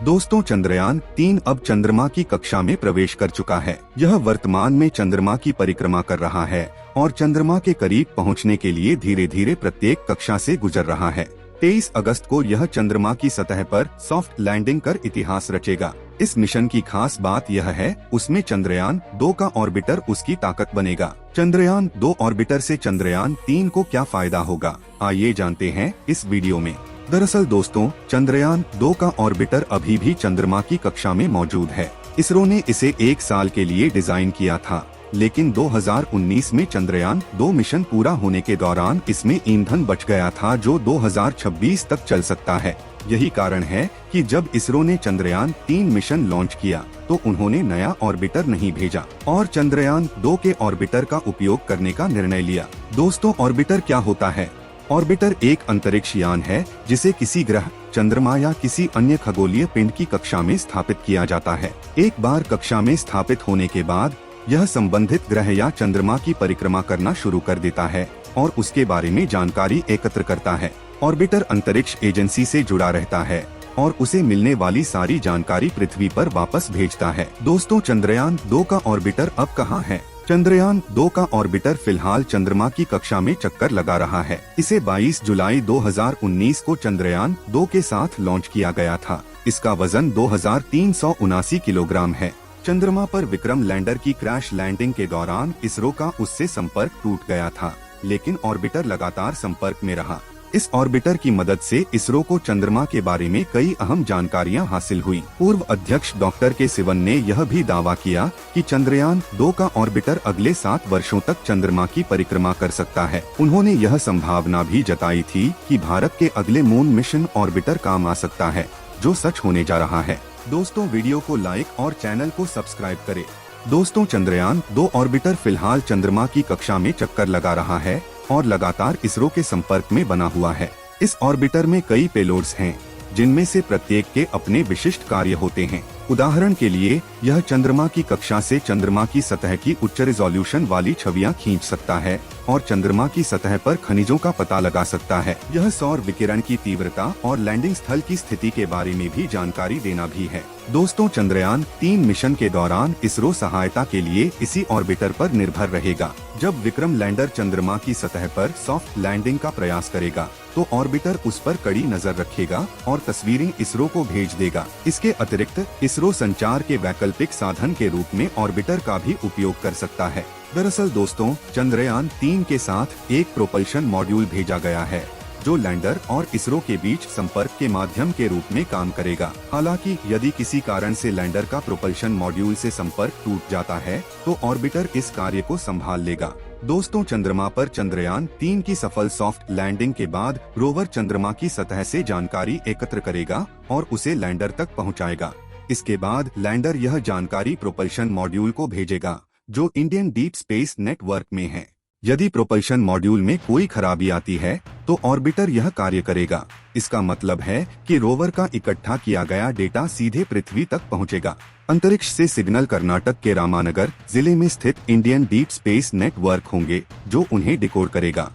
दोस्तों, चंद्रयान-3 अब चंद्रमा की कक्षा में प्रवेश कर चुका है। यह वर्तमान में चंद्रमा की परिक्रमा कर रहा है और चंद्रमा के करीब पहुंचने के लिए धीरे धीरे प्रत्येक कक्षा से गुजर रहा है। 23 अगस्त को यह चंद्रमा की सतह पर सॉफ्ट लैंडिंग कर इतिहास रचेगा। इस मिशन की खास बात यह है, उसमें चंद्रयान-2 का ऑर्बिटर उसकी ताकत बनेगा। चंद्रयान-2 ऑर्बिटर से चंद्रयान-3 को क्या फायदा होगा, आइए जानते हैं इस वीडियो में। दरअसल दोस्तों, चंद्रयान-2 का ऑर्बिटर अभी भी चंद्रमा की कक्षा में मौजूद है। इसरो ने इसे 1 साल के लिए डिजाइन किया था, लेकिन 2019 में चंद्रयान-2 मिशन पूरा होने के दौरान इसमें ईंधन बच गया था, जो 2026 तक चल सकता है। यही कारण है कि जब इसरो ने चंद्रयान-3 मिशन लॉन्च किया तो उन्होंने नया ऑर्बिटर नहीं भेजा और चंद्रयान-2 के ऑर्बिटर का उपयोग करने का निर्णय लिया। दोस्तों, ऑर्बिटर क्या होता है? ऑर्बिटर एक अंतरिक्ष यान है जिसे किसी ग्रह, चंद्रमा या किसी अन्य खगोलीय पिंड की कक्षा में स्थापित किया जाता है। एक बार कक्षा में स्थापित होने के बाद यह संबंधित ग्रह या चंद्रमा की परिक्रमा करना शुरू कर देता है और उसके बारे में जानकारी एकत्र करता है। ऑर्बिटर अंतरिक्ष एजेंसी से जुड़ा रहता है और उसे मिलने वाली सारी जानकारी पृथ्वी पर वापस भेजता है। दोस्तों, चंद्रयान-2 का ऑर्बिटर अब कहाँ है? चंद्रयान-2 का ऑर्बिटर फिलहाल चंद्रमा की कक्षा में चक्कर लगा रहा है। इसे 22 जुलाई 2019 को चंद्रयान-2 के साथ लॉन्च किया गया था। इसका वजन 2379 किलोग्राम है। चंद्रमा पर विक्रम लैंडर की क्रैश लैंडिंग के दौरान इसरो का उससे संपर्क टूट गया था, लेकिन ऑर्बिटर लगातार संपर्क में रहा। इस ऑर्बिटर की मदद से इसरो को चंद्रमा के बारे में कई अहम जानकारियां हासिल हुई। पूर्व अध्यक्ष डॉक्टर के सिवन ने यह भी दावा किया कि चंद्रयान-2 का ऑर्बिटर अगले 7 वर्षों तक चंद्रमा की परिक्रमा कर सकता है। उन्होंने यह संभावना भी जताई थी कि भारत के अगले मून मिशन ऑर्बिटर काम आ सकता है, जो सच होने जा रहा है। दोस्तों, वीडियो को लाइक और चैनल को सब्सक्राइब करें। दोस्तों, चंद्रयान-2 ऑर्बिटर फिलहाल चंद्रमा की कक्षा में चक्कर लगा रहा है और लगातार इसरो के संपर्क में बना हुआ है। इस ऑर्बिटर में कई पेलोड्स हैं, जिनमें से प्रत्येक के अपने विशिष्ट कार्य होते हैं। उदाहरण के लिए, यह चंद्रमा की कक्षा से चंद्रमा की सतह की उच्च रिजोल्यूशन वाली छवियां खींच सकता है और चंद्रमा की सतह पर खनिजों का पता लगा सकता है। यह सौर विकिरण की तीव्रता और लैंडिंग स्थल की स्थिति के बारे में भी जानकारी देना भी है। दोस्तों, चंद्रयान-3 मिशन के दौरान इसरो सहायता के लिए इसी ऑर्बिटर पर निर्भर रहेगा। जब विक्रम लैंडर चंद्रमा की सतह पर सॉफ्ट लैंडिंग का प्रयास करेगा तो ऑर्बिटर उस पर कड़ी नजर रखेगा और तस्वीरें इसरो को भेज देगा। इसके अतिरिक्त इसरो संचार के वैकल्पिक साधन के रूप में ऑर्बिटर का भी उपयोग कर सकता है। दरअसल दोस्तों, चंद्रयान-3 के साथ एक प्रोपल्शन मॉड्यूल भेजा गया है, जो लैंडर और इसरो के बीच संपर्क के माध्यम के रूप में काम करेगा। हालांकि यदि किसी कारण से लैंडर का प्रोपल्शन मॉड्यूल से संपर्क टूट जाता है तो ऑर्बिटर इस कार्य को संभाल लेगा। दोस्तों, चंद्रमा पर चंद्रयान-3 की सफल सॉफ्ट लैंडिंग के बाद रोवर चंद्रमा की सतह से जानकारी एकत्र करेगा और उसे लैंडर तक पहुंचाएगा। इसके बाद लैंडर यह जानकारी प्रोपल्शन मॉड्यूल को भेजेगा, जो इंडियन डीप स्पेस नेटवर्क में है। यदि प्रोपल्शन मॉड्यूल में कोई खराबी आती है तो ऑर्बिटर यह कार्य करेगा। इसका मतलब है कि रोवर का इकट्ठा किया गया डेटा सीधे पृथ्वी तक पहुंचेगा। अंतरिक्ष से सिग्नल कर्नाटक के रामानगर जिले में स्थित इंडियन डीप स्पेस नेटवर्क होंगे, जो उन्हें डिकोड करेगा।